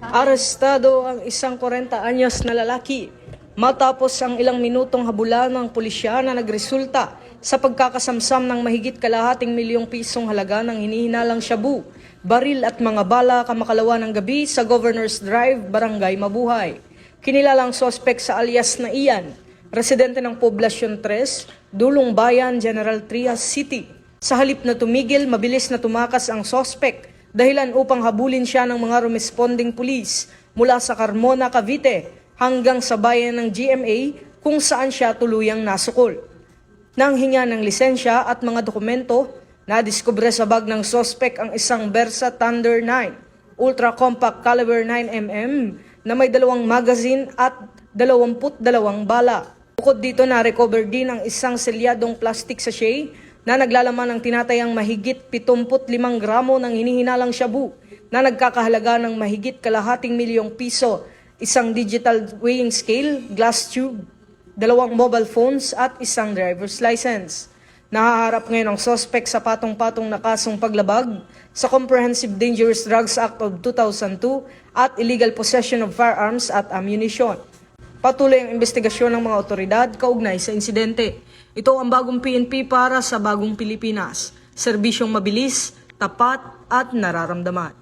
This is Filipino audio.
Arestado ang isang 40 anyos na lalaki matapos ang ilang minutong habulan ng pulisya na nagresulta sa pagkakasamsam ng mahigit kalahating milyong pisong halaga ng hinihinalang shabu, baril at mga bala kamakalawa ng gabi sa Governor's Drive, Barangay Mabuhay. Kinilalang sospek sa alias na Ian, residente ng Poblasyon 3, Dulong Bayan, General Trias City. Sa halip na tumigil, mabilis na tumakas ang sospek dahilan upang habulin siya ng mga responding pulis mula sa Carmona, Cavite hanggang sa bayan ng GMA kung saan siya tuluyang nasukol. Nang hinga ng lisensya at mga dokumento, nadiskubre sa bag ng sospek ang isang Versa Thunder 9 Ultra Compact Caliber 9mm na may 2 magazine at 22 bala. Bukod dito, na-recover din ang isang selyadong plastic sachet na naglalaman ng tinatayang mahigit 75 gramo ng hinihinalang shabu na nagkakahalaga ng mahigit kalahating milyong piso, isang digital weighing scale, glass tube, 2 mobile phones at isang driver's license. Nahaharap ngayon ang sospek sa patong-patong na kasong paglabag sa Comprehensive Dangerous Drugs Act of 2002 at illegal possession of firearms at ammunition. Patuloy ang investigasyon ng mga otoridad kaugnay sa insidente. Ito ang bagong PNP para sa bagong Pilipinas. Serbisyong mabilis, tapat at nararamdaman.